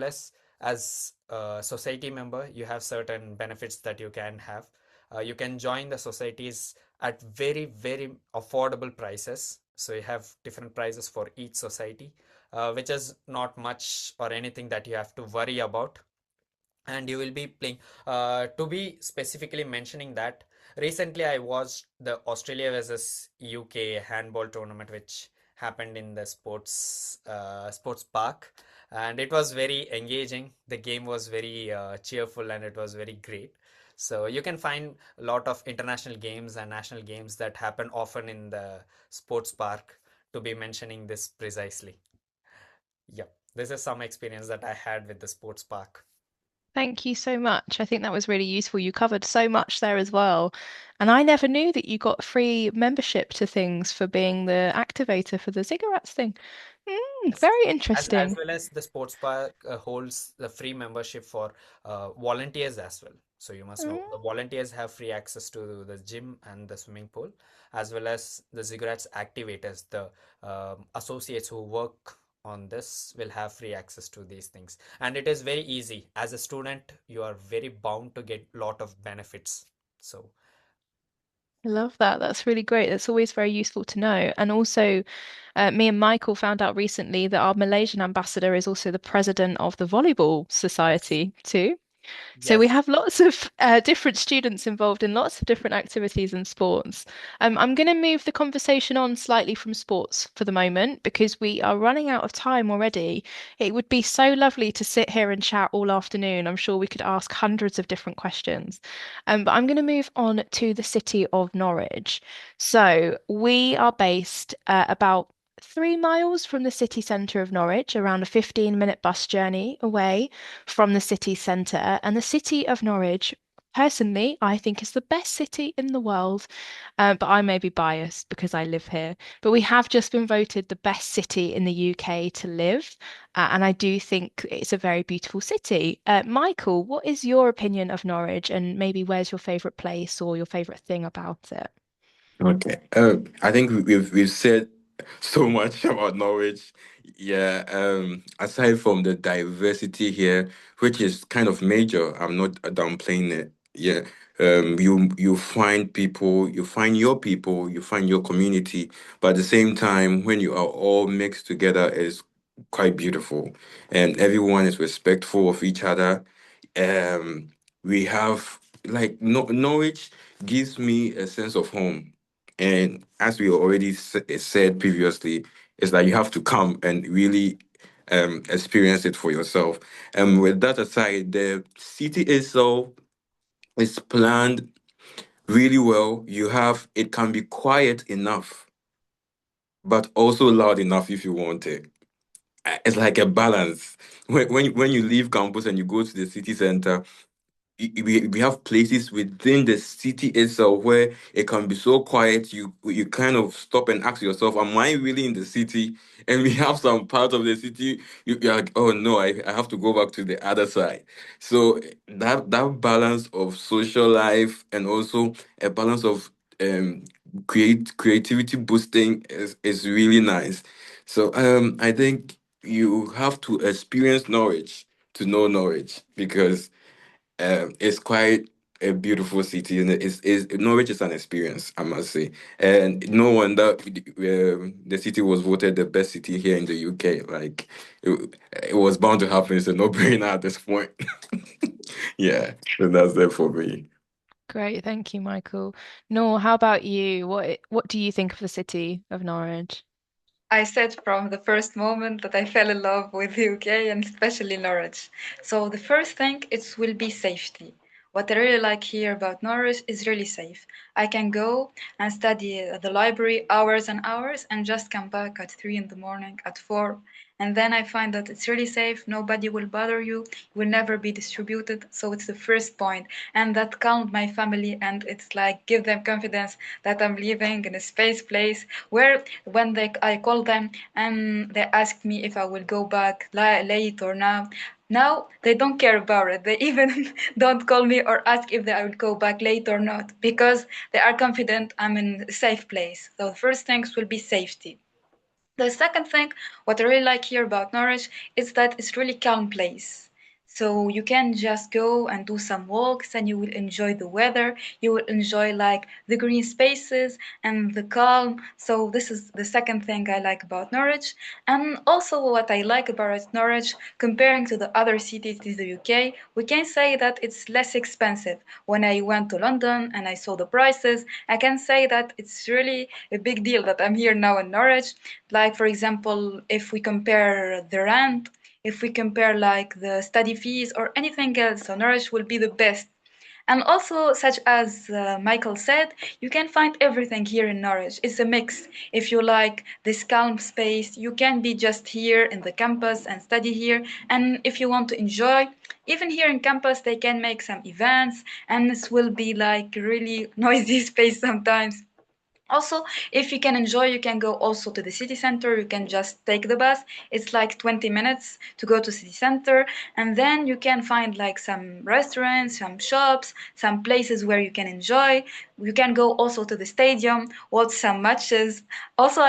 [SPEAKER 4] a society member, you have certain benefits that you can have. You can join the societies at very, very affordable prices. So you have different prices for each society, which is not much or anything that you have to worry about. And you will be playing. To be specifically mentioning that, recently I watched the Australia versus UK handball tournament, which happened in the sports park, and it was very engaging. The game was very cheerful, and it was very great. So you can find a lot of international games and national games that happen often in the sports park, to be mentioning this precisely. Yep, this is some experience that I had with the sports park.
[SPEAKER 1] Thank you so much. I think that was really useful. You covered so much there as well. And I never knew that you got free membership to things for being the activator for the cigarettes thing.
[SPEAKER 4] Yes.
[SPEAKER 1] Very
[SPEAKER 4] As
[SPEAKER 1] interesting.
[SPEAKER 4] well as the sports park holds the free membership for volunteers as well. So you must know the
[SPEAKER 1] Mm.
[SPEAKER 4] volunteers have free access to the gym and the swimming pool, as well as the Ziggurats activators, the associates who work on this will have free access to these things. And it is very easy. As a student, you are very bound to get lot of benefits. So
[SPEAKER 1] I love that. That's really great. That's always very useful to know. And also, me and Michael found out recently that our Malaysian ambassador is also the president of the Volleyball
[SPEAKER 4] yes,
[SPEAKER 1] Society too. So we
[SPEAKER 4] yes,
[SPEAKER 1] have lots of different students involved in lots of different activities and sports. I'm going to move the conversation on slightly from sports for the moment because we are running out of time already. It would be so lovely to sit here and chat all afternoon. I'm sure we could ask hundreds of different questions. But I'm going to move on to the city of Norwich. So we are based about 3 miles from the city centre of Norwich, around a 15-minute bus journey away from the city centre. And the city of Norwich, personally, I think is the best city in the world. But I may be biased because I live here. But we have just been voted the best city in the UK to live. And I do think it's a very beautiful city. Michael, what is your opinion of Norwich? And maybe where's your favourite place or your favourite thing about it?
[SPEAKER 2] Okay. I think we've said so much about Norwich. Yeah. Aside from the diversity here, which is kind of major, I'm not downplaying it. Yeah. You find people, you find your people, you find your community, but at the same time, when you are all mixed together, it's quite beautiful, and everyone is respectful of each other. Um, we have like no Norwich gives me a sense of home, and as we already said previously, it's like you have to come and really experience it for yourself. And with that aside, the city itself is planned really well. You have it can be quiet enough, but also loud enough if you want it. It's like a balance. When you leave campus and you go to the city center, we have places within the city itself where it can be so quiet you kind of stop and ask yourself, am I really in the city? And we have some part of the city you're like, oh no, I have to go back to the other side. So that balance of social life and also a balance of um creativity boosting is really nice. So I think you have to experience Norwich to know Norwich, because it's quite a beautiful city, and Norwich is an experience, I must say. And no wonder the city was voted the best city here in the UK. Like it was bound to happen. It's a no-brainer at this point. Yeah, so that's it for me.
[SPEAKER 1] Great, thank you, Michael. Noor, how about you? What do you think of the city of Norwich?
[SPEAKER 3] I said from the first moment that I fell in love with the UK and especially Norwich. So the first thing it will be safety. What I really like here about Norwich is really safe. I can go and study at the library hours and hours and just come back at 3 in the morning, at 4. And then I find that it's really safe, nobody will bother you, you will never be distributed. So it's the first point. And that calmed my family, and it's like give them confidence that I'm living in a space place where when I call them and they ask me if I will go back late or now. Now they don't care about it. They even don't call me or ask if I will go back late or not because they are confident I'm in a safe place. So the first things will be safety. The second thing, what I really like here about Norwich is that it's really calm place. So you can just go and do some walks and you will enjoy the weather. You will enjoy like the green spaces and the calm. So this is the second thing I like about Norwich. And also what I like about Norwich comparing to the other cities in the UK, we can say that it's less expensive. When I went to London and I saw the prices, I can say that it's really a big deal that I'm here now in Norwich. Like for example, if we compare the rent, if we compare like the study fees or anything else, so Norwich will be the best. And also, such as Michael said, you can find everything here in Norwich. It's a mix. If you like this calm space, you can be just here in the campus and study here. And if you want to enjoy, even here in campus, they can make some events, and this will be like really noisy space sometimes. Also, if you can enjoy, you can go also to the city center. You can just take the bus. It's like 20 minutes to go to city center, and then you can find like some restaurants, some shops, some places where you can enjoy. You can go also to the stadium, watch some matches. Also,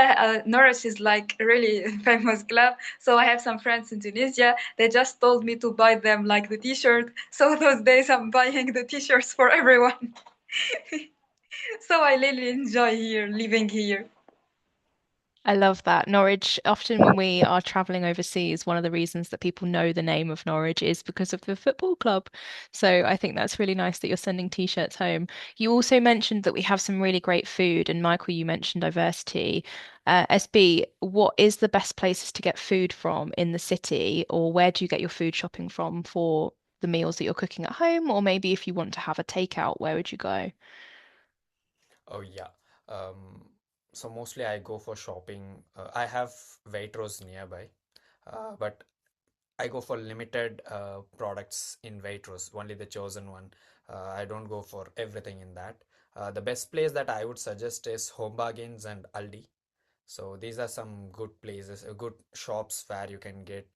[SPEAKER 3] Norwich is like a really famous club, so I have some friends in Tunisia. They just told me to buy them like the T-shirt. So those days I'm buying the T-shirts for everyone. So I really enjoy here, living here.
[SPEAKER 1] I love that. Norwich, often when we are traveling overseas, one of the reasons that people know the name of Norwich is because of the football club. So I think that's really nice that you're sending t-shirts home. You also mentioned that we have some really great food, and Michael, you mentioned diversity. SB, what is the best places to get food from in the city, or where do you get your food shopping from for the meals that you're cooking at home, or maybe if you want to have a takeout, where would you go?
[SPEAKER 4] Oh yeah. Um, so mostly I go for shopping. I have Waitrose nearby, but I go for limited products in Waitrose, only the chosen one. I don't go for everything in that. The best place that I would suggest is Home Bargains and Aldi. So these are some good places, good shops where you can get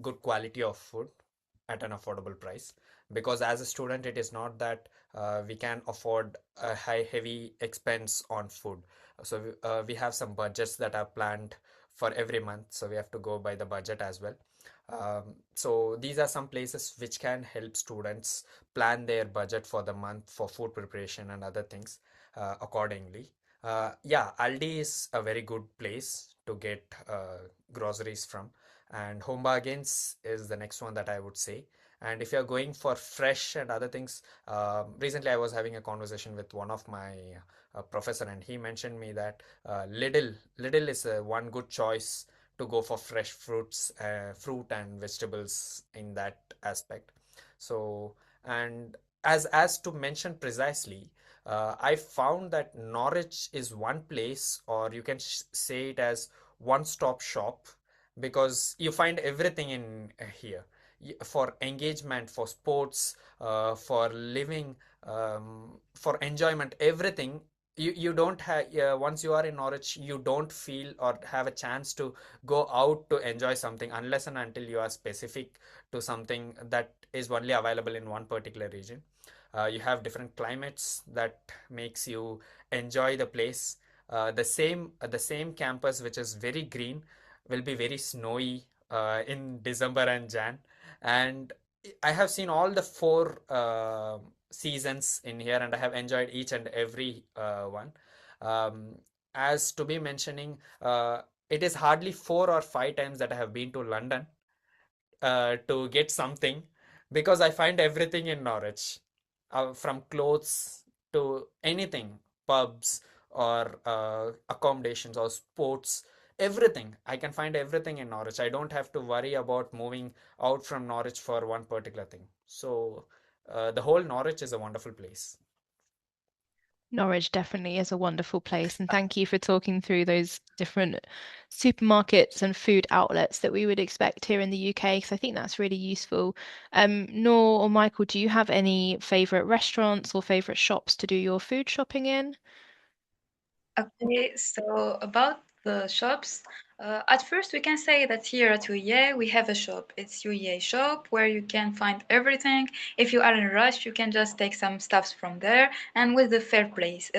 [SPEAKER 4] good quality of food at an affordable price. Because as a student, it is not that we can afford a high, heavy expense on food. So we have some budgets that are planned for every month. So we have to go by the budget as well. So these are some places which can help students plan their budget for the month for food preparation and other things accordingly. Yeah, Aldi is a very good place to get groceries from, and Home Bargains is the next one that I would say. And if you're going for fresh and other things, recently I was having a conversation with one of my professor, and he mentioned me that Lidl is one good choice to go for fresh fruit and vegetables in that aspect. So, and as to mention precisely, I found that Norwich is one place, or you can say it as one-stop shop, because you find everything in here. For engagement, for sports, for living, for enjoyment, everything. You don't have, once you are in Norwich, you don't feel or have a chance to go out to enjoy something unless and until you are specific to something that is only available in one particular region. You have different climates that makes you enjoy the place. The same campus, which is very green, will be very snowy in December and Jan. And I have seen all the four seasons in here, and I have enjoyed each and every one. Um, as to be mentioning, it is hardly 4 or 5 times that I have been to London to get something, because I find everything in Norwich, from clothes to anything, pubs or accommodations or sports, everything. I can find everything in Norwich. I don't have to worry about moving out from Norwich for one particular thing. So the whole Norwich is a wonderful place.
[SPEAKER 1] Norwich definitely is a wonderful place, and thank you for talking through those different supermarkets and food outlets that we would expect here in the UK, because I think that's really useful. Nor or Michael, do you have any favorite restaurants or favorite shops to do your food shopping in?
[SPEAKER 3] Okay, so about the shops, at first we can say that here at UEA we have a shop. It's UEA shop where you can find everything. If you are in a rush, you can just take some stuffs from there and with the fair place,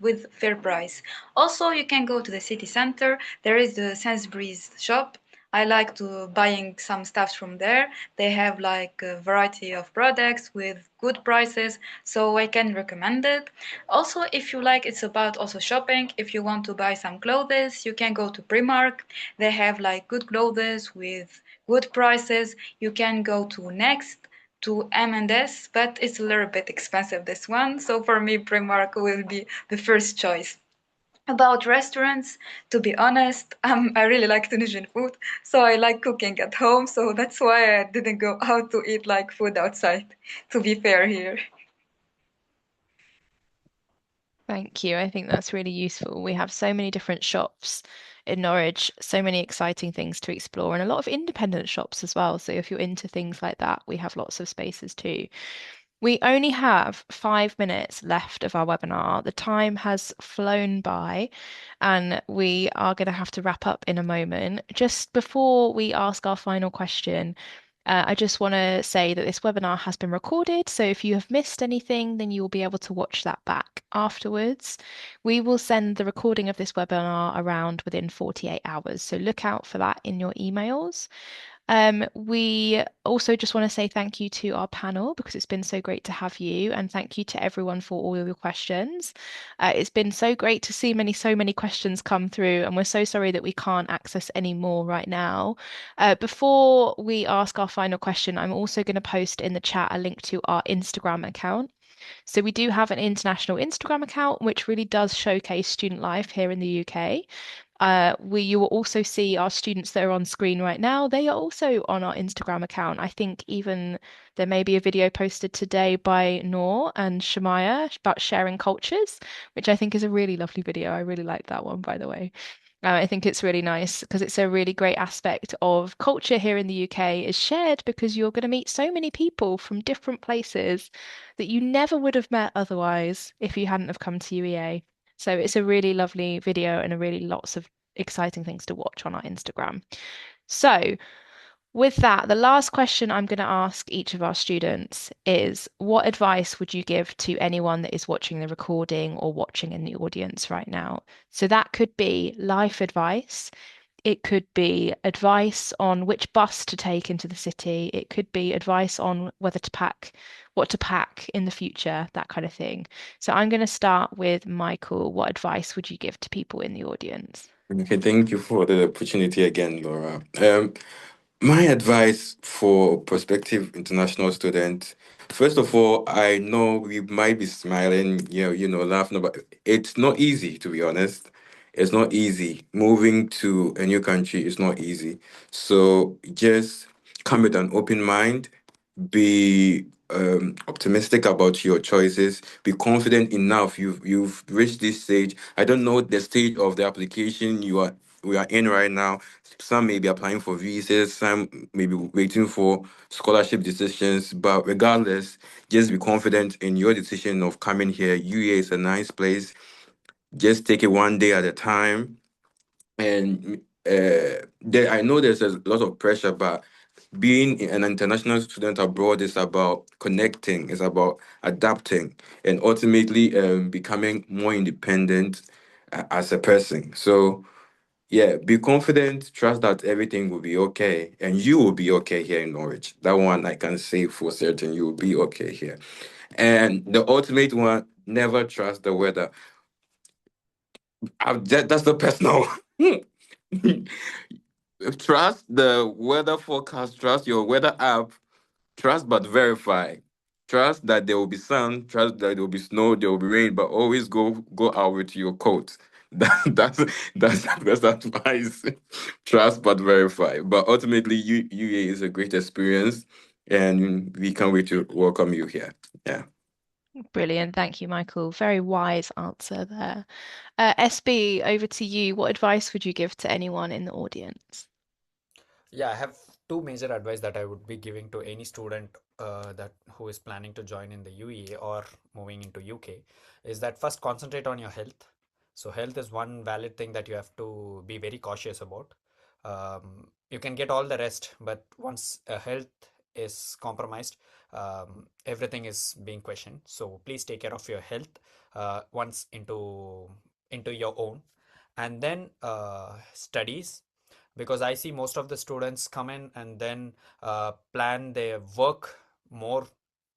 [SPEAKER 3] with fair price. Also, you can go to the city center. There is the Sainsbury's shop. I like to buying some stuff from there. They have like a variety of products with good prices, so I can recommend it. Also, if you like, it's about also shopping. If you want to buy some clothes, you can go to Primark. They have like good clothes with good prices. You can go to Next, to M&S, but it's a little bit expensive this one. So for me, Primark will be the first choice. About restaurants, to be honest, I really like Tunisian food, so I like cooking at home. So that's why I didn't go out to eat like food outside. To be fair here.
[SPEAKER 1] Thank you. I think that's really useful. We have so many different shops in Norwich, so many exciting things to explore, and a lot of independent shops as well. So if you're into things like that, we have lots of spaces too. We only have 5 minutes left of our webinar. The time has flown by, and we are going to have to wrap up in a moment. Just before we ask our final question, I just want to say that this webinar has been recorded. So if you have missed anything, then you will be able to watch that back afterwards. We will send the recording of this webinar around within 48 hours. So look out for that in your emails. We also just want to say thank you to our panel because it's been so great to have you, and thank you to everyone for all of your questions. It's been so great to see so many questions come through, and we're so sorry that we can't access any more right now. Before we ask our final question, I'm also going to post in the chat a link to our Instagram account. So we do have an international Instagram account, which really does showcase student life here in the UK. You will also see our students that are on screen right now. They are also on our Instagram account. I think even there may be a video posted today by Noor and Shamaya about sharing cultures, which I think is a really lovely video. I really like that one, by the way. I think it's really nice because it's a really great aspect of culture here in the UK is shared because you're going to meet so many people from different places that you never would have met otherwise if you hadn't have come to UEA. So it's a really lovely video and a really lots of exciting things to watch on our Instagram. So with that, the last question I'm going to ask each of our students is what advice would you give to anyone that is watching the recording or watching in the audience right now? So that could be life advice, It could be advice on which bus to take into the city. It could be advice on whether to pack, what to pack in the future, that kind of thing. So I'm going to start with Michael. What advice would you give to people in the audience?
[SPEAKER 2] Okay, thank you for the opportunity again, Laura. My advice for prospective international students, first of all, I know we might be smiling, laughing, but it's not easy, to be honest. It's not easy. Moving to a new country is not easy. So just come with an open mind, be optimistic about your choices, be confident enough. You've reached this stage. I don't know the stage of the application we are in right now. Some may be applying for visas, some may be waiting for scholarship decisions, but regardless, just be confident in your decision of coming here. UEA is a nice place. Just take it one day at a time. And I know there's a lot of pressure, but being an international student abroad is about connecting, it's about adapting, and ultimately becoming more independent as a person. So, yeah, be confident, trust that everything will be okay, and you will be okay here in Norwich. That one I can say for certain, you will be okay here. And the ultimate one, never trust the weather. That's the personal. Trust the weather forecast, trust your weather app, trust but verify. Trust that there will be sun, trust that there will be snow, there will be rain, but always go out with your coat. That's advice. Trust but verify. But ultimately, UA is a great experience, and we can't wait to welcome you here. Yeah.
[SPEAKER 1] Brilliant. Thank you, Michael. Very wise answer there. SB, over to you. What advice would you give to anyone in the audience?
[SPEAKER 4] Yeah, I have two major advice that I would be giving to any student that who is planning to join in the UAE or moving into UK is that first concentrate on your health. So health is one valid thing that you have to be very cautious about. You can get all the rest, but once health is compromised, everything is being questioned. So please take care of your health once into your own, and then studies, because I see most of the students come in and then plan their work more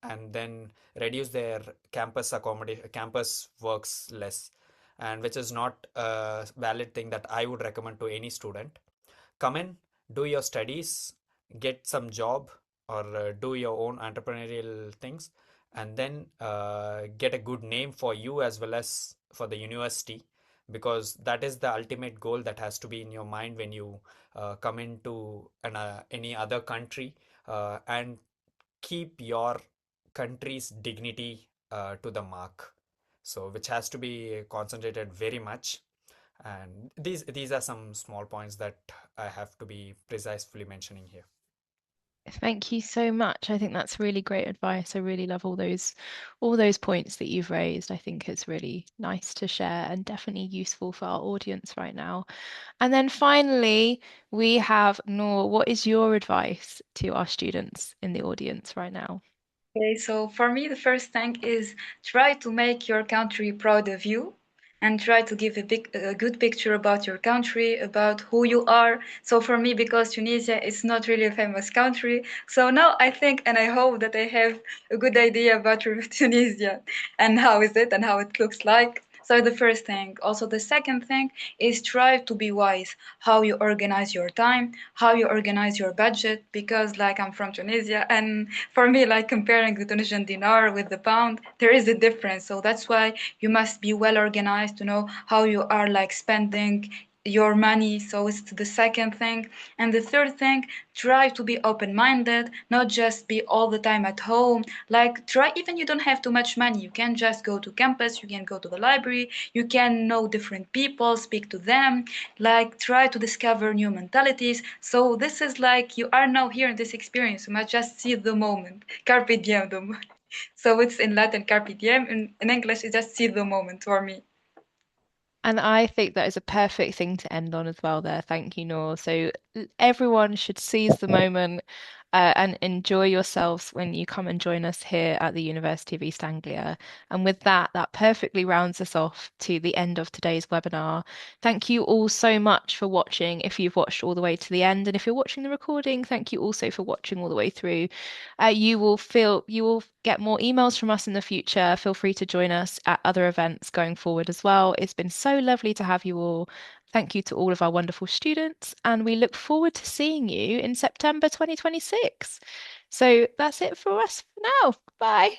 [SPEAKER 4] and then reduce their campus accommodation, campus works less, and which is not a valid thing that I would recommend to any student. Come in, do your studies, get some job, or do your own entrepreneurial things, and then get a good name for you as well as for the university, because that is the ultimate goal that has to be in your mind when you come into any other country, and keep your country's dignity to the mark. So which has to be concentrated very much, and these are some small points that I have to be precisely mentioning here.
[SPEAKER 1] Thank you so much. I think that's really great advice. I really love all those points that you've raised. I think it's really nice to share and definitely useful for our audience right now. And then finally, we have Noor. What is your advice to our students in the audience right now?
[SPEAKER 3] Okay, so for me, the first thing is try to make your country proud of you and try to give a good picture about your country, about who you are. So for me, because Tunisia is not really a famous country, so now I think and I hope that I have a good idea about Tunisia and how is it and how it looks like. So the first thing. Also, the second thing is try to be wise how you organize your time, how you organize your budget, because like I'm from Tunisia and for me, like comparing the Tunisian dinar with the pound, there is a difference. So that's why you must be well organized to know how you are like spending your money. So it's the second thing. And the third thing, try to be open minded, not just be all the time at home. Like, try, even you don't have too much money, you can just go to campus, you can go to the library, you can know different people, speak to them, like, try to discover new mentalities. So, this is like you are now here in this experience, you must just see the moment. Carpe diem. So, it's in Latin, carpe diem, in English, it's just see the moment for me.
[SPEAKER 1] And I think that is a perfect thing to end on as well there. Thank you, Noor. So everyone should seize the moment and enjoy yourselves when you come and join us here at the University of East Anglia. And with that, that perfectly rounds us off to the end of today's webinar. Thank you all so much for watching if you've watched all the way to the end. And if you're watching the recording, thank you also for watching all the way through. You will get more emails from us in the future. Feel free to join us at other events going forward as well. It's been so lovely to have you all. Thank you to all of our wonderful students, and we look forward to seeing you in September 2026. So that's it for us for now. Bye.